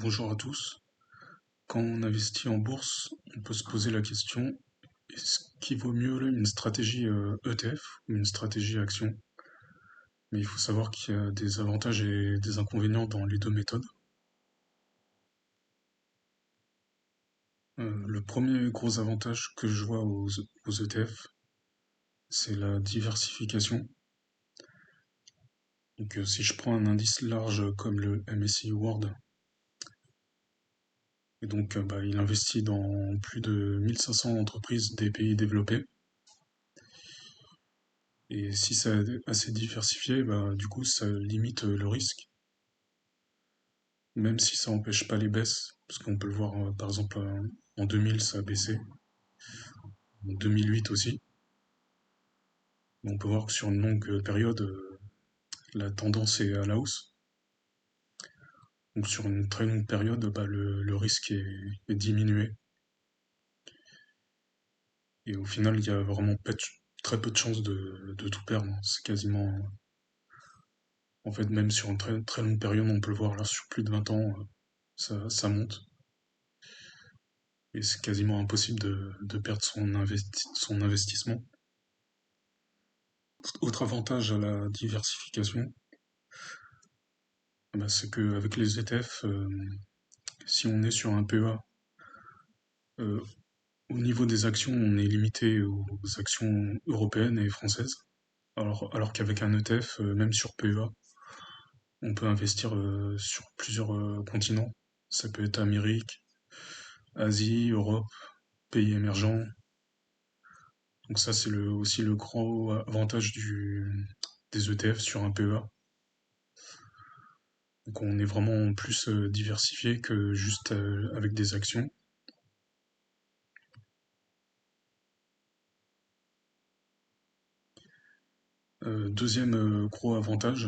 Bonjour à tous. Quand on investit en bourse, on peut se poser la question, est-ce qu'il vaut mieux là, une stratégie ETF ou une stratégie action? Mais il faut savoir qu'il y a des avantages et des inconvénients dans les deux méthodes. Le premier gros avantage que je vois aux ETF, c'est la diversification. Donc si je prends un indice large comme le MSCI World, et donc il investit dans plus de 1500 entreprises des pays développés. Et si c'est assez diversifié, du coup, ça limite le risque, même si ça n'empêche pas les baisses, parce qu'on peut le voir, par exemple, en 2000, ça a baissé, en 2008 aussi. Mais on peut voir que sur une longue période, la tendance est à la hausse. Donc sur une très longue période, le risque est diminué. Et au final, il y a vraiment très peu de chances de tout perdre. C'est quasiment, en fait, même sur une très, très longue période, on peut le voir là, sur plus de 20 ans, ça monte. Et c'est quasiment impossible de perdre son investissement. Autre avantage à la diversification, c'est qu'avec les ETF, si on est sur un PEA, euh, au niveau des actions, on est limité aux actions européennes et françaises, alors qu'avec un ETF, même sur PEA, on peut investir sur plusieurs continents. Ça peut être Amérique, Asie, Europe, pays émergents. Donc ça, c'est aussi le gros avantage des ETF sur un PEA. Donc on est vraiment plus diversifié que juste avec des actions. Deuxième gros avantage,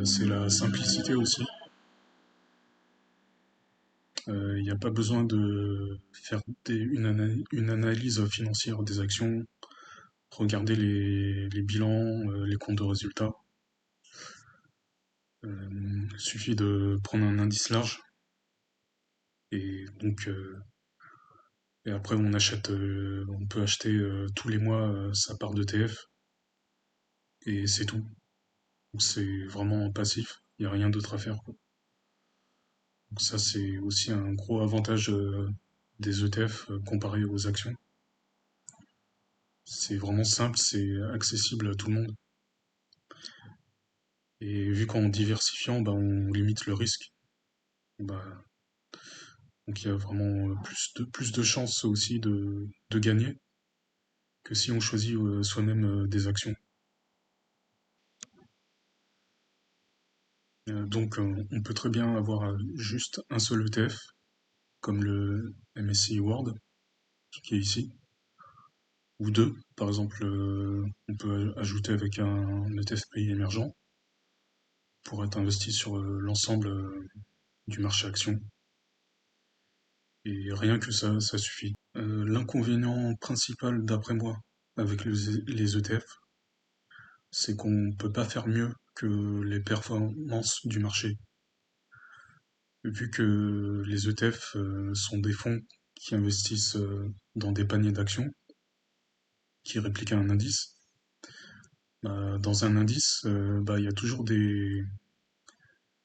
c'est la simplicité aussi. Il n'y a pas besoin de faire une analyse financière des actions, regarder les bilans, les comptes de résultats. Il suffit de prendre un indice large et donc et après on peut acheter tous les mois sa part d'ETF et c'est tout. Donc c'est vraiment passif, il n'y a rien d'autre à faire, quoi. Donc ça c'est aussi un gros avantage des ETF comparé aux actions. C'est vraiment simple, c'est accessible à tout le monde. Et vu qu'en diversifiant, on limite le risque. Bah, donc il y a vraiment plus de chances aussi de gagner que si on choisit soi-même des actions. On peut très bien avoir juste un seul ETF, comme le MSCI World, qui est ici, ou deux. Par exemple, on peut ajouter avec un ETF pays émergent pour être investi sur l'ensemble du marché action. Et rien que ça suffit. L'inconvénient principal, d'après moi, avec les ETF, c'est qu'on ne peut pas faire mieux que les performances du marché. Vu que les ETF sont des fonds qui investissent dans des paniers d'actions, qui répliquent un indice, dans un indice, il y a toujours des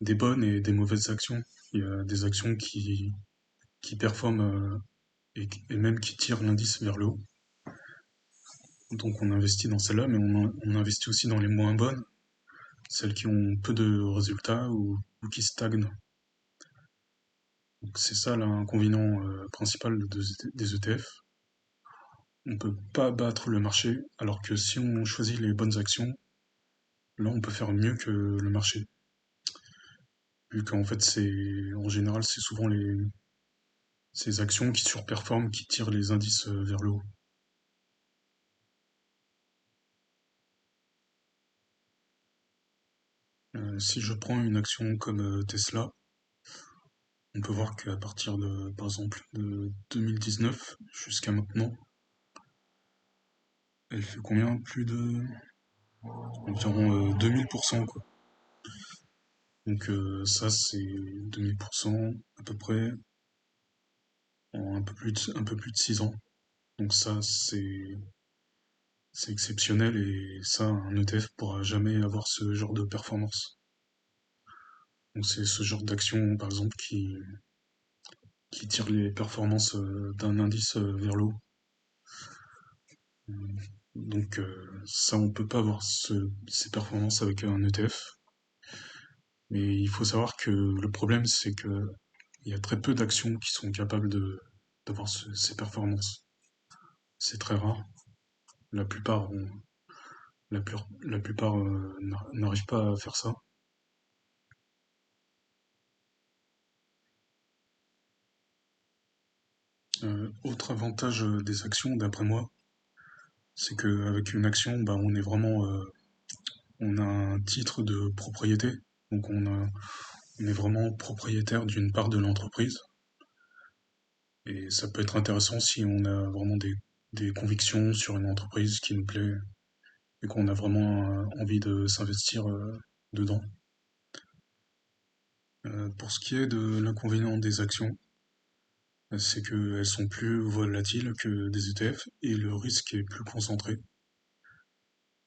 bonnes et des mauvaises actions. Il y a des actions qui performent et même qui tirent l'indice vers le haut. Donc on investit dans celles-là, mais on investit aussi dans les moins bonnes, celles qui ont peu de résultats ou qui stagnent. Donc c'est ça l'inconvénient principal des ETF. On peut pas battre le marché, alors que si on choisit les bonnes actions, là on peut faire mieux que le marché. Vu qu'en fait en général c'est souvent ces actions qui surperforment, qui tirent les indices vers le haut. Si je prends une action comme Tesla, on peut voir qu'à partir par exemple, de 2019 jusqu'à maintenant, elle fait combien? Plus de environ 2000%, quoi. Donc ça, c'est 2000% à peu près en un peu plus de 6 ans. Donc ça, c'est exceptionnel et ça, un ETF pourra jamais avoir ce genre de performance. Donc c'est ce genre d'action, par exemple, qui tire les performances d'un indice vers le haut. Donc ça, on peut pas avoir ces performances avec un ETF. Mais il faut savoir que le problème, c'est que il y a très peu d'actions qui sont capables d'avoir ces performances. C'est très rare. La plupart, la plupart n'arrivent pas à faire ça. Autre avantage des actions, d'après moi, c'est qu'avec une action, bah, on a un titre de propriété. Donc on est vraiment propriétaire d'une part de l'entreprise. Et ça peut être intéressant si on a vraiment des convictions sur une entreprise qui nous plaît et qu'on a vraiment envie de s'investir dedans. Pour ce qui est de l'inconvénient des actions, c'est qu'elles sont plus volatiles que des ETF et le risque est plus concentré.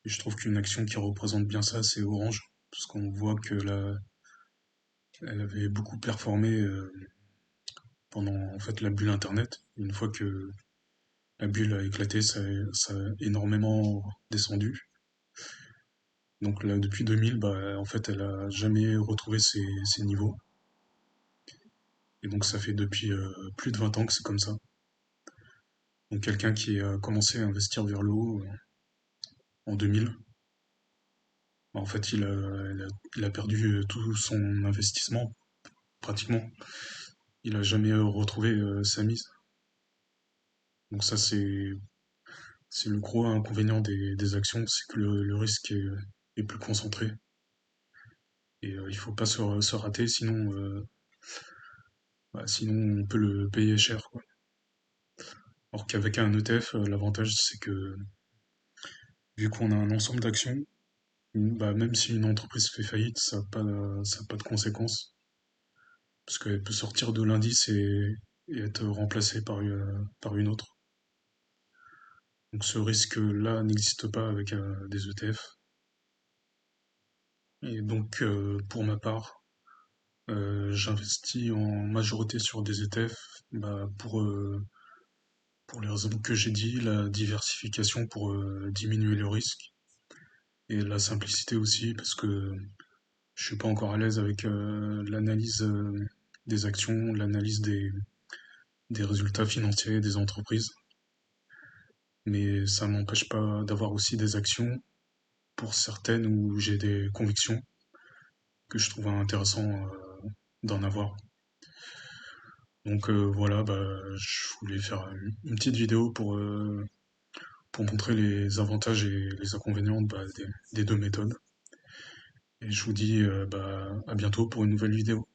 Et je trouve qu'une action qui représente bien ça, c'est Orange, parce qu'on voit elle avait beaucoup performé pendant en fait la bulle Internet. Une fois que la bulle a éclaté, ça a énormément descendu. Donc là, depuis 2000, bah, en fait, elle a jamais retrouvé ses niveaux. Et donc ça fait depuis plus de 20 ans que c'est comme ça. Donc quelqu'un qui a commencé à investir vers le haut en 2000, bah, en fait, il a perdu tout son investissement, pratiquement. Il a jamais retrouvé sa mise. Donc ça, c'est le gros inconvénient des actions, c'est que le risque est plus concentré. Et il faut pas se rater, sinon on peut le payer cher, quoi. Alors qu'avec un ETF, l'avantage c'est que vu qu'on a un ensemble d'actions, bah, même si une entreprise fait faillite, ça a pas de conséquences. Parce qu'elle peut sortir de l'indice et être remplacée par une autre. Donc ce risque-là n'existe pas avec des ETF. Et donc pour ma part, j'investis en majorité sur des ETF bah, pour les raisons que j'ai dit, la diversification pour diminuer le risque et la simplicité aussi parce que je suis pas encore à l'aise avec l'analyse des actions, l'analyse des résultats financiers des entreprises. Mais ça m'empêche pas d'avoir aussi des actions pour certaines où j'ai des convictions que je trouve intéressant d'en avoir. Donc voilà, bah, je voulais faire une petite vidéo pour montrer les avantages et les inconvénients bah, des deux méthodes. Et je vous dis bah, à bientôt pour une nouvelle vidéo.